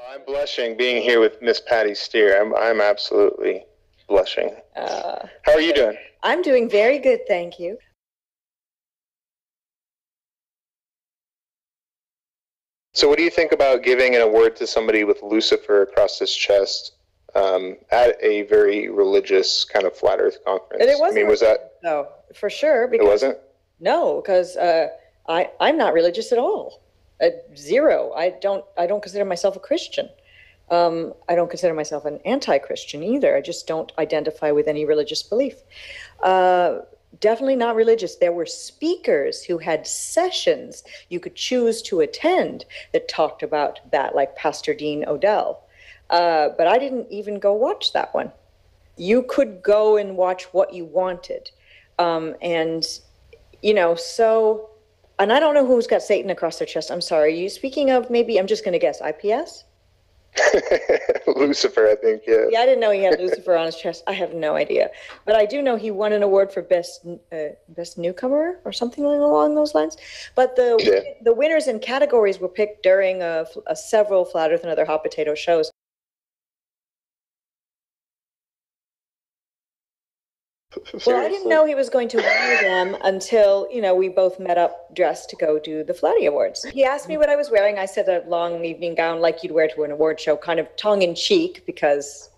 I'm blushing being here with Miss Patty Steere. I'm absolutely blushing. How are you doing? I'm doing very good, thank you. So what do you think about giving an award to somebody with Lucifer across his chest at a very religious kind of flat earth conference? And it wasn't. I mean, was that? No, for sure. Because, it wasn't? No, because I'm not religious at all. Zero. I don't consider myself a Christian. I don't consider myself an anti-Christian either. I just don't identify with any religious belief. Definitely not religious. There were speakers who had sessions you could choose to attend that talked about that, like Pastor Dean Odell. But I didn't even go watch that one. You could go and watch what you wanted. And, you know, so, and I don't know who's got Satan across their chest. I'm sorry. Are you speaking of maybe, I'm just going to guess, IPS? Lucifer, I think, yeah. Yeah, I didn't know he had Lucifer on his chest. I have no idea. But I do know he won an award for best newcomer or something along those lines. But the winners in categories were picked during several Flat Earth and Other Hot Potato shows. Well, I didn't know he was going to wear them until, you know, we both met up dressed to go do the Flatty Awards. He asked me what I was wearing. I said a long evening gown like you'd wear to an award show, kind of tongue-in-cheek, because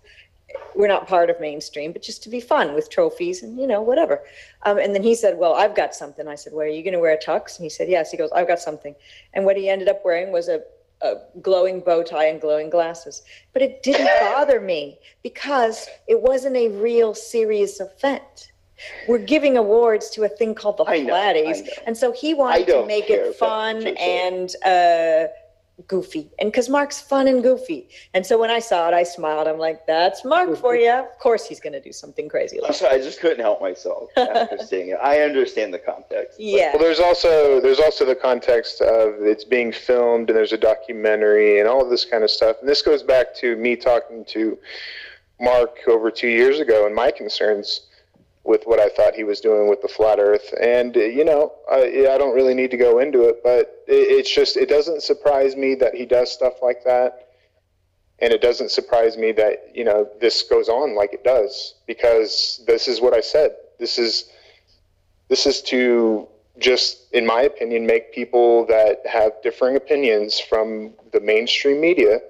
we're not part of mainstream, but just to be fun with trophies and, you know, whatever. And then he said, well, I've got something. I said, well, are you going to wear a tux? And he said, yes. He goes, I've got something. And what he ended up wearing was a glowing bow tie and glowing glasses. But it didn't bother me because it wasn't a real serious event. We're giving awards to a thing called the Flatties. And so he wanted to make it fun and goofy. And because Mark's fun and goofy. And so when I saw it, I smiled. I'm like, that's Mark for you. Of course he's going to do something crazy. I'm sorry, I just couldn't help myself after seeing it. I understand the context. Yeah. Well, there's also the context of it's being filmed and there's a documentary and all of this kind of stuff. And this goes back to me talking to Mark over 2 years ago and my concerns with what I thought he was doing with the flat earth. And, you know, I don't really need to go into it, but it's just, it doesn't surprise me that he does stuff like that. And it doesn't surprise me that, you know, this goes on like it does, because this is what I said. This is to just, in my opinion, make people that have differing opinions from the mainstream media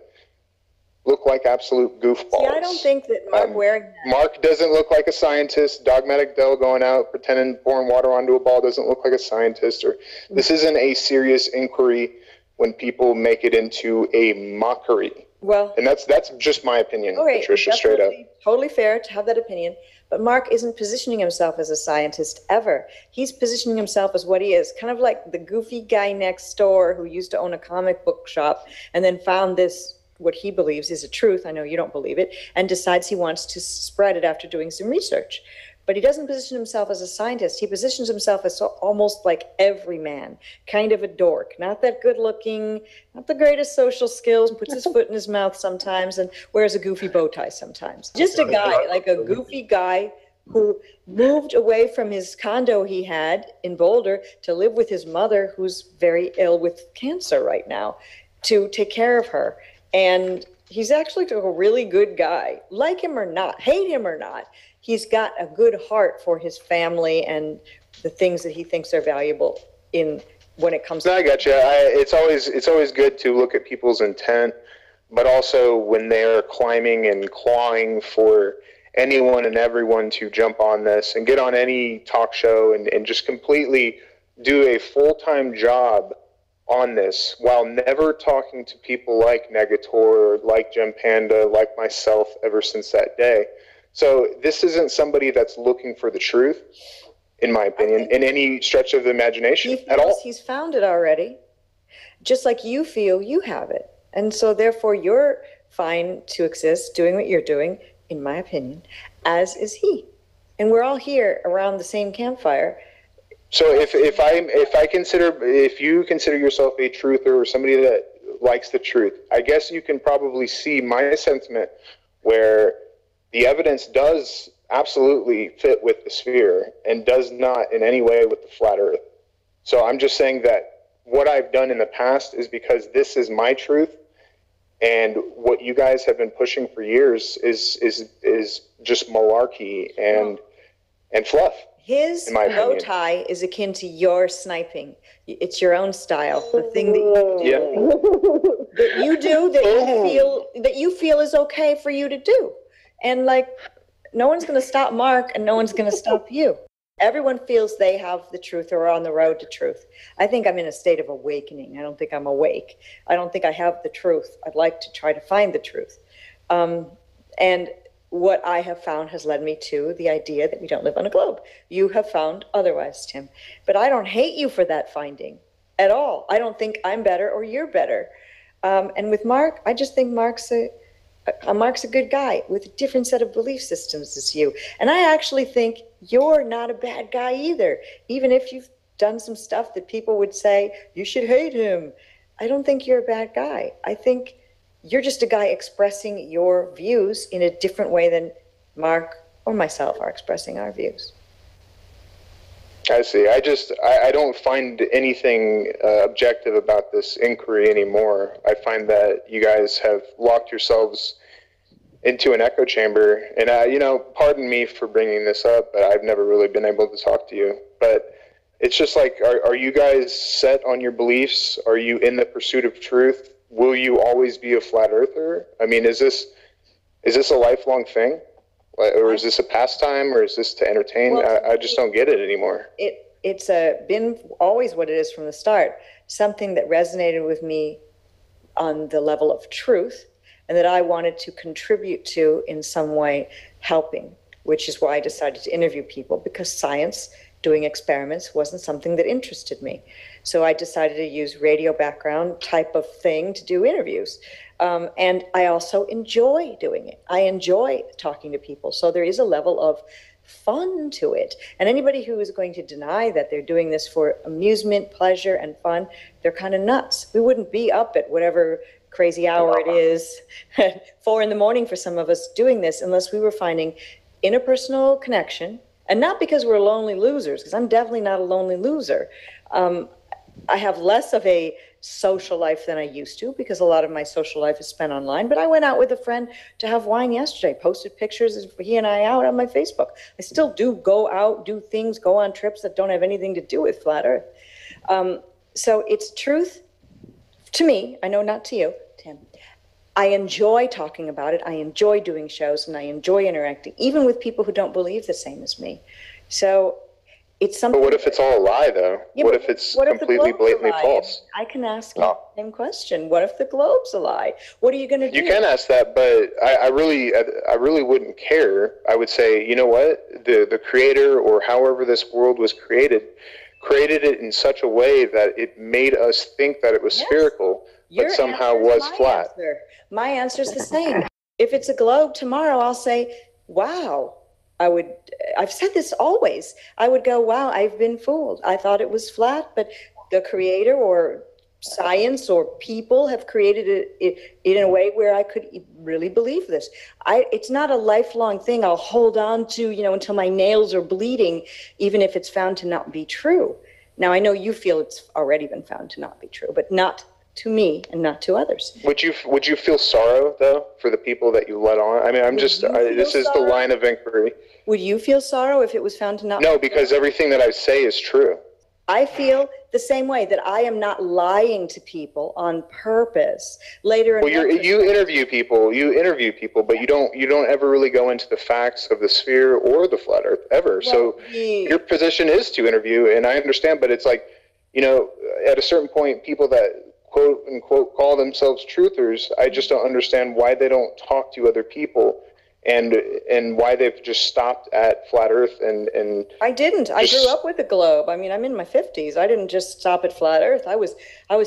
look like absolute goofballs. See, I don't think that Mark wearing that. Mark doesn't look like a scientist. Dogmatic Dell going out pretending pouring water onto a ball doesn't look like a scientist. Or this isn't a serious inquiry when people make it into a mockery. Well, and that's just my opinion, Patricia, straight up. Totally fair to have that opinion. But Mark isn't positioning himself as a scientist ever. He's positioning himself as what he is, kind of like the goofy guy next door who used to own a comic book shop and then found this, what he believes is a truth, I know you don't believe it, and decides he wants to spread it after doing some research. But he doesn't position himself as a scientist. He positions himself as almost like every man, kind of a dork, not that good looking, not the greatest social skills, puts his foot in his mouth sometimes and wears a goofy bow tie sometimes. Just a guy, like a goofy guy who moved away from his condo he had in Boulder to live with his mother, who's very ill with cancer right now, to take care of her. And he's actually a really good guy. Like him or not, hate him or not, he's got a good heart for his family and the things that he thinks are valuable in when it comes to... I got you. It's always good to look at people's intent, but also when they're climbing and clawing for anyone and everyone to jump on this and get on any talk show and just completely do a full-time job on this while never talking to people like Negator, like Gem Panda, like myself ever since that day. So this isn't somebody that's looking for the truth, in my opinion, in any stretch of the imagination at all. He's found it already, just like you feel you have it. And so therefore you're fine to exist doing what you're doing, in my opinion, as is he. And we're all here around the same campfire. So if you consider yourself a truther or somebody that likes the truth, I guess you can probably see my sentiment where the evidence does absolutely fit with the sphere and does not in any way with the flat earth. So I'm just saying that what I've done in the past is because this is my truth And what you guys have been pushing for years is just malarkey and fluff. His in my bow opinion. tie is akin to your sniping. It's your own style. The thing that you do that you feel is okay for you to do. And like, no one's going to stop Mark and no one's going to stop you. Everyone feels they have the truth or are on the road to truth. I think I'm in a state of awakening. I don't think I'm awake. I don't think I have the truth. I'd like to try to find the truth. And what I have found has led me to the idea that we don't live on a globe. You have found otherwise, Tim. But I don't hate you for that finding at all. I don't think I'm better or you're better. And with Mark, I just think Mark's a good guy with a different set of belief systems as you. And I actually think you're not a bad guy either. Even if you've done some stuff that people would say, you should hate him. I don't think you're a bad guy. I think you're just a guy expressing your views in a different way than Mark or myself are expressing our views. I see. I don't find anything objective about this inquiry anymore. I find that you guys have locked yourselves into an echo chamber. And, pardon me for bringing this up, but I've never really been able to talk to you. But it's just like, are you guys set on your beliefs? Are you in the pursuit of truth? Will you always be a flat earther? I mean, is this a lifelong thing? Or is this a pastime, or is this to entertain? Well, I just don't get it anymore. It's been always what it is from the start, something that resonated with me on the level of truth and that I wanted to contribute to in some way, helping, which is why I decided to interview people, because science, doing experiments, wasn't something that interested me. So I decided to use radio background type of thing to do interviews. And I also enjoy doing it. I enjoy talking to people. So there is a level of fun to it. And anybody who is going to deny that they're doing this for amusement, pleasure, and fun, they're kind of nuts. We wouldn't be up at whatever crazy hour it is, 4 a.m. for some of us doing this, unless we were finding interpersonal connection. And not because we're lonely losers, because I'm definitely not a lonely loser. I have less of a social life than I used to, because a lot of my social life is spent online. But I went out with a friend to have wine yesterday, posted pictures of he and I out on my Facebook. I still do go out, do things, go on trips that don't have anything to do with flat earth. So it's truth to me. I know not to you, Tim. I enjoy talking about it. I enjoy doing shows, and I enjoy interacting, even with people who don't believe the same as me. So it's something. But what if it's all a lie, though? Yeah, what if it's completely blatantly false? I can ask you the same question. What if the globe's a lie? What are you going to do? You can ask that, but I really wouldn't care. I would say, you know what? The creator, or however this world was created it in such a way that it made us think that it was spherical, but somehow was flat. My answer is the same. If it's a globe tomorrow, I'll say, wow. I've said this always. I would go, wow, I've been fooled. I thought it was flat, but the creator or science or people have created it in a way where I could really believe this. It's not a lifelong thing I'll hold on to, until my nails are bleeding, even if it's found to not be true. Now, I know you feel it's already been found to not be true, but not to me and not to others. Would you feel sorrow, though, for the people that you let on? I mean, this is the line of inquiry. Would you feel sorrow if it was found to not be true? No, because everything that I say is true. I feel the same way, that I am not lying to people on purpose. Later, you interview people, but you don't ever really go into the facts of the sphere or the flat Earth ever. So your position is to interview, and I understand, but it's like, at a certain point, people that quote unquote call themselves truthers, I just don't understand why they don't talk to other people. And why they've just stopped at flat Earth and I didn't. I grew up with a globe. I mean, I'm in my 50s. I didn't just stop at flat Earth. I was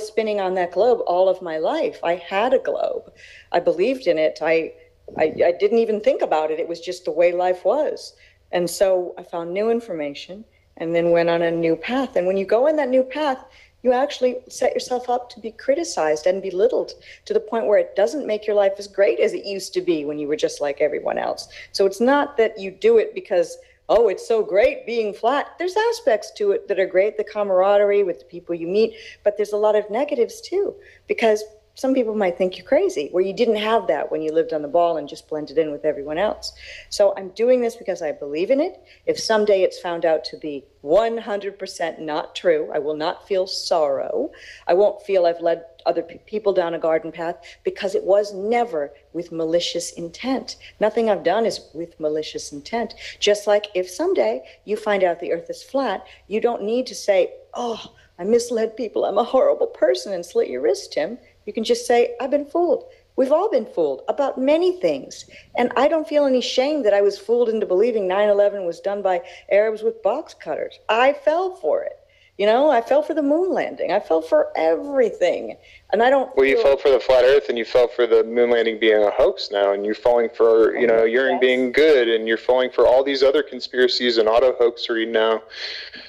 spinning on that globe all of my life. I had a globe. I believed in it. I didn't even think about it. It was just the way life was. And so I found new information and then went on a new path. And when you go in that new path, you actually set yourself up to be criticized and belittled to the point where it doesn't make your life as great as it used to be when you were just like everyone else. So it's not that you do it because, oh, it's so great being flat. There's aspects to it that are great, the camaraderie with the people you meet, but there's a lot of negatives too, because some people might think you're crazy, where you didn't have that when you lived on the ball and just blended in with everyone else. So I'm doing this because I believe in it. If someday it's found out to be 100% not true, I will not feel sorrow. I won't feel I've led other people down a garden path, because it was never with malicious intent. Nothing I've done is with malicious intent. Just like if someday you find out the earth is flat, you don't need to say, oh, I misled people, I'm a horrible person, and slit your wrist, Tim. You can just say, I've been fooled. We've all been fooled about many things. And I don't feel any shame that I was fooled into believing 9/11 was done by Arabs with box cutters. I fell for it. You know, I fell for the moon landing. I fell for everything. And I don't Well, you fell for the flat earth, and you fell for the moon landing being a hoax now, and you're falling for, you know, urine being good, and you're falling for all these other conspiracies and auto hoaxery now.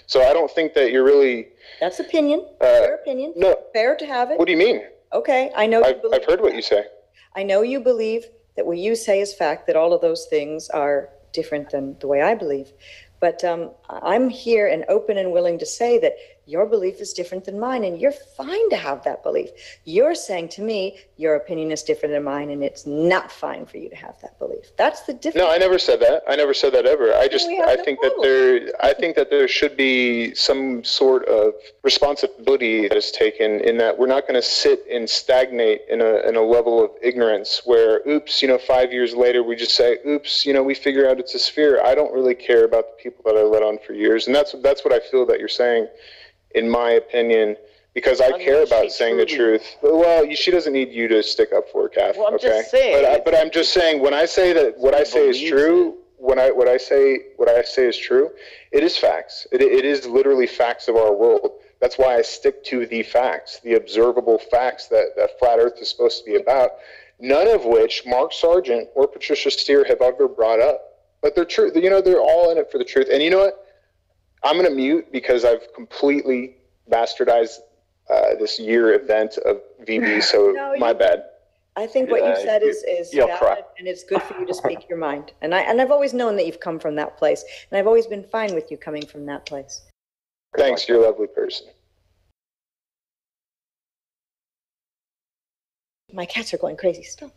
So I don't think that you're really... That's opinion. Fair opinion. No. Fair to have it. What do you mean? Okay, I know. I've heard what you say. I know you believe that what you say is fact, that all of those things are different than the way I believe. But I'm here and open and willing to say that your belief is different than mine, and you're fine to have that belief. You're saying to me, your opinion is different than mine, and it's not fine for you to have that belief. That's the difference. No, I never said that. I never said that ever. I think that there should be some sort of responsibility that is taken, in that we're not going to sit and stagnate in a level of ignorance where, oops, you know, 5 years later we just say, oops, you know, we figure out it's a sphere. I don't really care about the people that I let on for years, and that's what I feel that you're saying. In my opinion, because I care about saying the truth. Well, she doesn't need you to stick up for her, Kath. Well, I'm okay? just saying. But I'm just saying, when I say that what I say is true, what I say is true, it is facts. It is literally facts of our world. That's why I stick to the facts, the observable facts that Flat Earth is supposed to be about. None of which Mark Sargent or Patricia Steere have ever brought up. But they're true. You know, they're all in it for the truth. And you know what? I'm going to mute because I've completely bastardized this year event of VB, so no, my bad. I think what you've said is valid, and it's good for you to speak your mind. And I've always known that you've come from that place, and I've always been fine with you coming from that place. Thanks, you're a lovely person. My cats are going crazy. Stop.